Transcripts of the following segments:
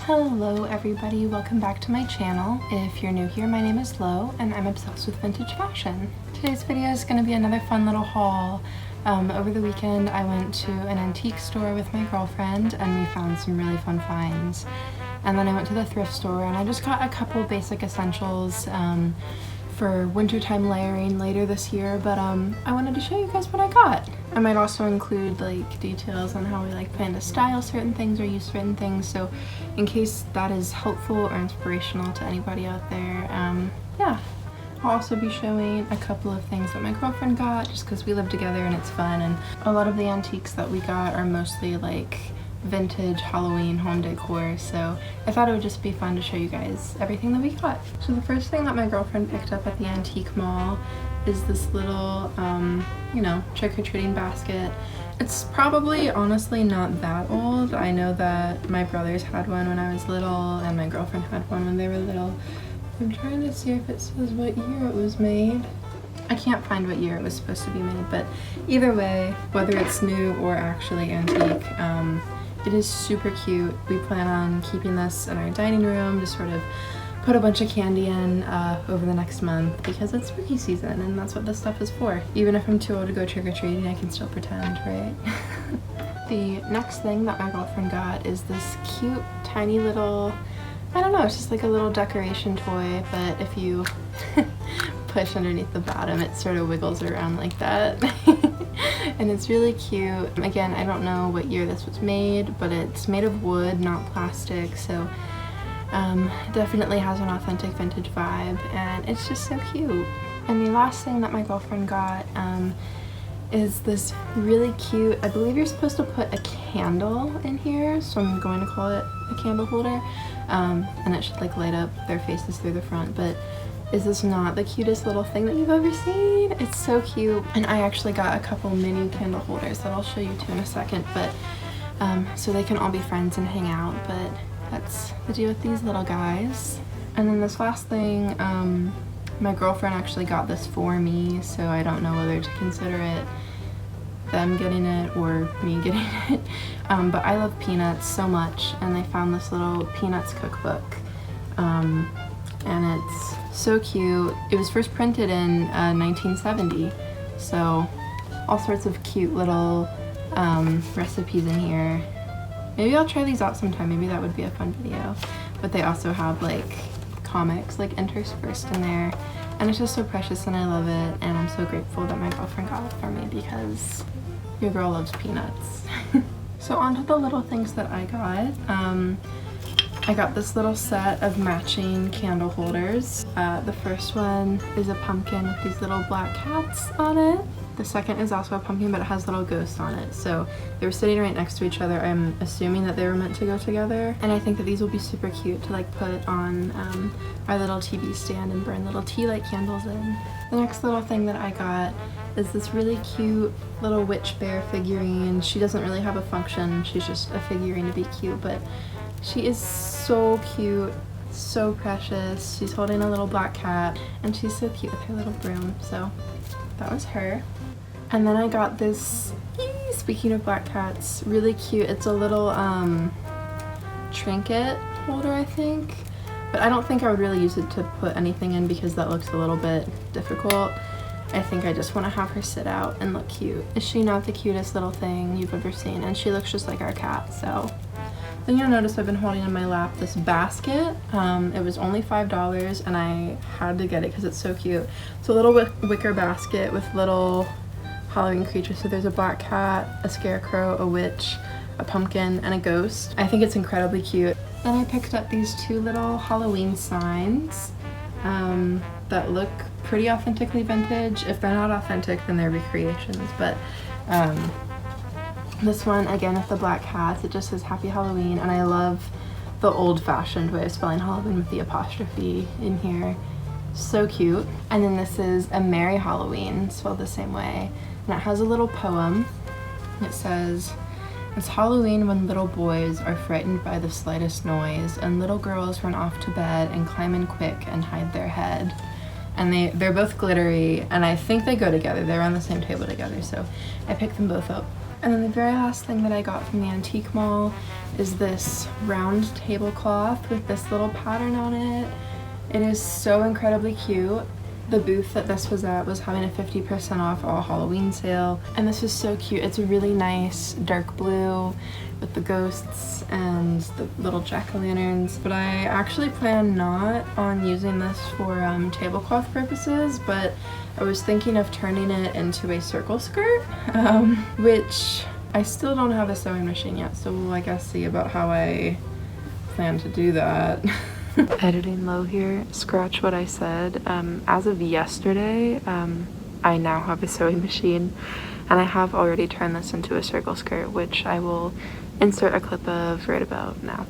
Hello everybody, welcome back to my channel. If you're new here, my name is Lo and I'm obsessed with vintage fashion. Today's video is going to be another fun little haul. Over the weekend I went to an antique store with my girlfriend and we found some really fun finds. And then I went to the thrift store and I just got a couple basic essentials for wintertime layering later this year, but I wanted to show you guys what I got. I might also include like details on how we like plan to style certain things or use certain things, so in case that is helpful or inspirational to anybody out there, yeah. I'll also be showing a couple of things that my girlfriend got just because we live together and it's fun, and a lot of the antiques that we got are mostly like vintage Halloween home decor, so I thought it would just be fun to show you guys everything that we got. So the first thing that my girlfriend picked up at the antique mall is this little, you know, trick-or-treating basket. It's probably honestly not that old. I know that my brothers had one when I was little and my girlfriend had one when they were little. I'm trying to see if it says what year it was made. I can't find what year it was supposed to be made, but either way, whether it's new or actually antique, it is super cute. We plan on keeping this in our dining room to sort of put a bunch of candy in over the next month because it's spooky season and that's what this stuff is for. Even if I'm too old to go trick-or-treating, I can still pretend, right? The next thing that my girlfriend got is this cute, tiny little, I don't know, it's just like a little decoration toy, but if you push underneath the bottom, it sort of wiggles around like that. And it's really cute. Again, I don't know what year this was made, but it's made of wood, not plastic, so definitely has an authentic vintage vibe, and it's just so cute. And the last thing that my girlfriend got is this really cute, I believe you're supposed to put a candle in here, so I'm going to call it a candle holder, and it should like light up their faces through the front, but is this not the cutest little thing that you've ever seen? It's so cute. And I actually got a couple mini candle holders that I'll show you too in a second, but so they can all be friends and hang out, but that's the deal with these little guys. And then this last thing, my girlfriend actually got this for me, so I don't know whether to consider it them getting it or me getting it, but I love peanuts so much, and they found this little Peanuts cookbook, and it's so cute. It was first printed in 1970, so all sorts of cute little recipes in here. Maybe I'll try these out sometime, maybe that would be a fun video. But they also have like comics like interspersed in there, and it's just so precious and I love it, and I'm so grateful that my girlfriend got it for me because your girl loves peanuts. So on to the little things that I got. I got this little set of matching candle holders. The first one is a pumpkin with these little black cats on it. The second is also a pumpkin, but it has little ghosts on it. So they were sitting right next to each other. I'm assuming that they were meant to go together. And I think that these will be super cute to like put on our little TV stand and burn little tea light candles in. The next little thing that I got is this really cute little witch bear figurine. She doesn't really have a function. She's just a figurine to be cute, but she is so cute, so precious. She's holding a little black cat and she's so cute with her little broom. So that was her. And then I got this, speaking of black cats, really cute. It's a little trinket holder, I think. But I don't think I would really use it to put anything in because that looks a little bit difficult. I think I just want to have her sit out and look cute. Is she not the cutest little thing you've ever seen? And she looks just like our cat, so. Then you'll notice I've been holding in my lap this basket. It was only $5 and I had to get it because it's so cute. It's a little wicker basket with little Halloween creatures. So there's a black cat, a scarecrow, a witch, a pumpkin, and a ghost. I think it's incredibly cute. Then I picked up these two little Halloween signs that look pretty authentically vintage. If they're not authentic, then they're recreations, but this one, again, with the black cats, it just says Happy Halloween, and I love the old-fashioned way of spelling Halloween with the apostrophe in here. So cute. And then this is a Merry Halloween, spelled the same way, and it has a little poem. It says, "It's Halloween when little boys are frightened by the slightest noise, and little girls run off to bed and climb in quick and hide their head." And they're both glittery, and I think they go together. They're on the same table together, so I picked them both up. And then the very last thing that I got from the antique mall is this round tablecloth with this little pattern on it. It is so incredibly cute. The booth that this was at was having a 50% off all Halloween sale, and this is so cute. It's a really nice dark blue with the ghosts and the little jack-o'-lanterns, but I actually plan not on using this for tablecloth purposes, but I was thinking of turning it into a circle skirt, which I still don't have a sewing machine yet, so we'll I guess see about how I plan to do that. Editing low here, scratch what I said. As of yesterday, I now have a sewing machine, and I have already turned this into a circle skirt, which I will insert a clip of right about now.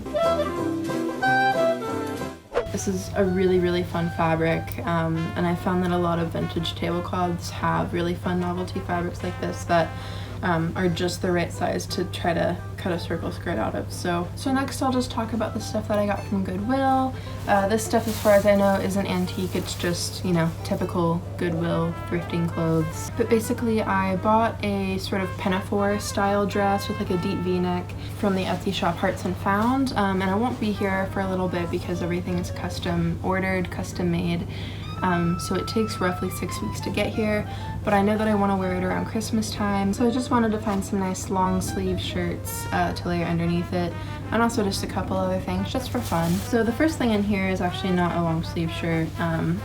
This is a really fun fabric, and I found that a lot of vintage tablecloths have really fun novelty fabrics like this that are just the right size to try to cut a circle skirt out of. So next I'll just talk about the stuff that I got from Goodwill. This stuff, as far as I know, isn't antique. It's just, you know, typical Goodwill thrifting clothes. But basically I bought a sort of pinafore style dress with like a deep v-neck from the Etsy shop Hearts and Found, and I won't be here for a little bit because everything is custom ordered, custom made. So it takes roughly 6 weeks to get here, but I know that I want to wear it around Christmas time, so I just wanted to find some nice long sleeve shirts to layer underneath it, and also just a couple other things just for fun. So the first thing in here is actually not a long sleeve shirt,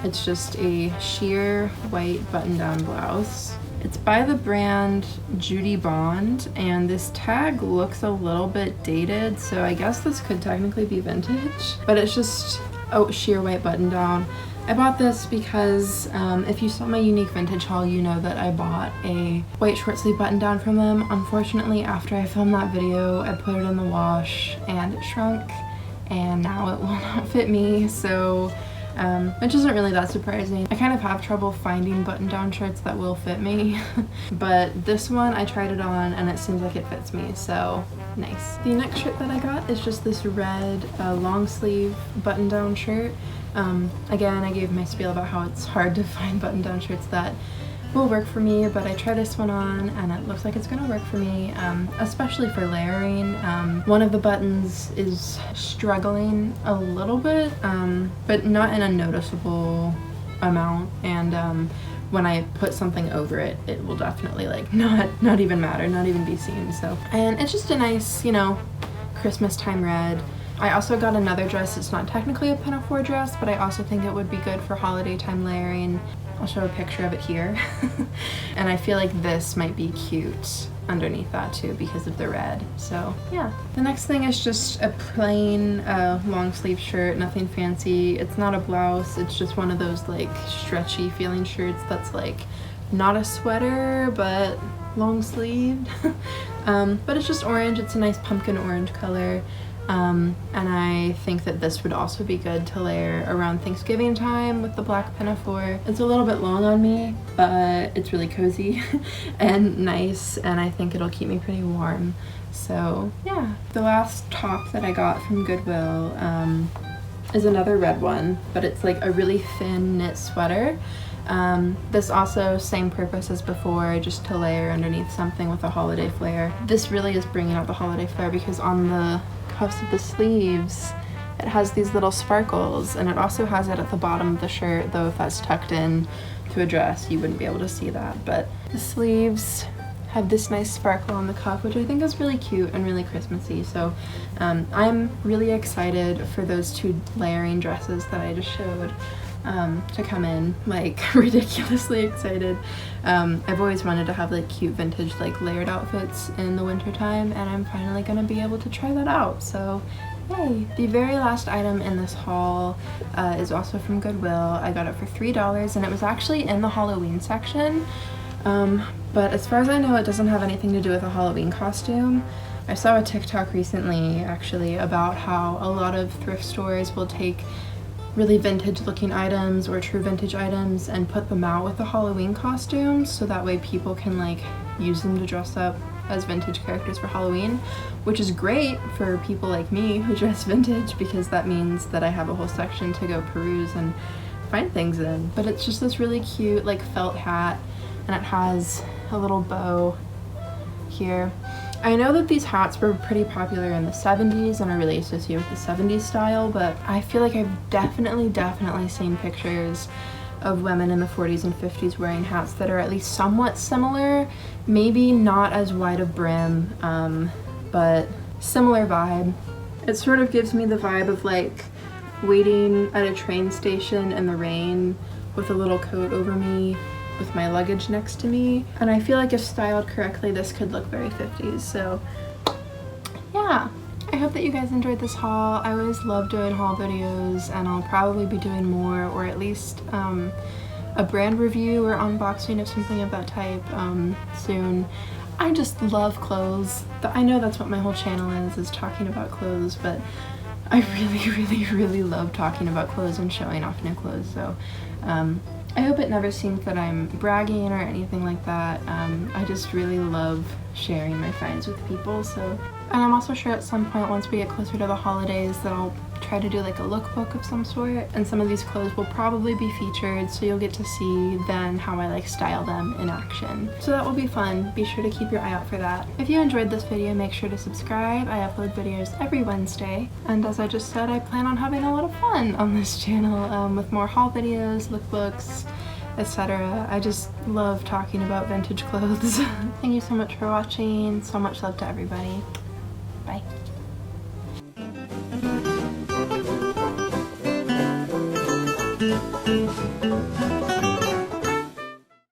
it's just a sheer white button-down blouse. It's by the brand Judy Bond, and this tag looks a little bit dated, so I guess this could technically be vintage, but it's just a sheer white button-down. I bought this because if you saw my unique vintage haul, you know that I bought a white short sleeve button down from them. Unfortunately, after I filmed that video, I put it in the wash and it shrunk, and now it will not fit me, so which isn't really that surprising. I kind of have trouble finding button-down shirts that will fit me, but this one I tried it on and it seems like it fits me, so nice. The next shirt that I got is just this red long sleeve button-down shirt. Again, I gave my spiel about how it's hard to find button-down shirts that will work for me, but I tried this one on and it looks like it's gonna work for me, especially for layering. One of the buttons is struggling a little bit, but not in a noticeable amount, and when I put something over it, it will definitely like not even matter, not even be seen. So, and it's just a nice, you know, Christmas time red. I also got another dress. It's not technically a pinafore dress, but I also think it would be good for holiday time layering. I'll show a picture of it here. And I feel like this might be cute underneath that too because of the red. So yeah. The next thing is just a plain long sleeve shirt, nothing fancy. It's not a blouse, it's just one of those like stretchy feeling shirts that's like not a sweater but long sleeved. But it's just orange. It's a nice pumpkin orange color. And I think that this would also be good to layer around Thanksgiving time with the black pinafore. It's a little bit long on me, but it's really cozy and nice, and I think it'll keep me pretty warm. So yeah. The last top that I got from Goodwill is another red one, but it's like a really thin knit sweater. This also same purpose as before, just to layer underneath something with a holiday flair. This really is bringing out the holiday flair because on the cuffs of the sleeves it has these little sparkles, and it also has it at the bottom of the shirt, though if that's tucked in to a dress you wouldn't be able to see that. But the sleeves have this nice sparkle on the cuff, which I think is really cute and really Christmassy. So I'm really excited for those two layering dresses that I just showed to come in, like ridiculously excited. I've always wanted to have like cute vintage like layered outfits in the winter time, and I'm finally gonna be able to try that out, so yay. The very last item in this haul is also from Goodwill. I got it for $3 and it was actually in the Halloween section, but as far as I know it doesn't have anything to do with a Halloween costume. I saw a TikTok recently actually about how a lot of thrift stores will take really vintage looking items or true vintage items and put them out with the Halloween costumes, so that way people can like use them to dress up as vintage characters for Halloween, which is great for people like me who dress vintage because that means that I have a whole section to go peruse and find things in. But it's just this really cute like felt hat, and it has a little bow here. I know that these hats were pretty popular in the 70s and are really associated with the 70s style, but I feel like I've definitely seen pictures of women in the 40s and 50s wearing hats that are at least somewhat similar, maybe not as wide of brim, but similar vibe. It sort of gives me the vibe of like waiting at a train station in the rain with a little coat over me with my luggage next to me, and I feel like if styled correctly this could look very 50s. So yeah, I hope that you guys enjoyed this haul. I always love doing haul videos, and I'll probably be doing more, or at least a brand review or unboxing of something of that type soon. I just love clothes. I know that's what my whole channel is talking about clothes, but I really love talking about clothes and showing off new clothes. So I hope it never seems that I'm bragging or anything like that. I just really love sharing my finds with people. So, and I'm also sure at some point once we get closer to the holidays that I'll try to do like a lookbook of some sort, and some of these clothes will probably be featured, so you'll get to see then how I like style them in action. So that will be fun. Be sure to keep your eye out for that. If you enjoyed this video, make sure to subscribe. I upload videos every Wednesday, and as I just said, I plan on having a lot of fun on this channel with more haul videos, lookbooks, etc. I just love talking about vintage clothes. Thank you so much for watching. So much love to everybody. Bye. Thank you.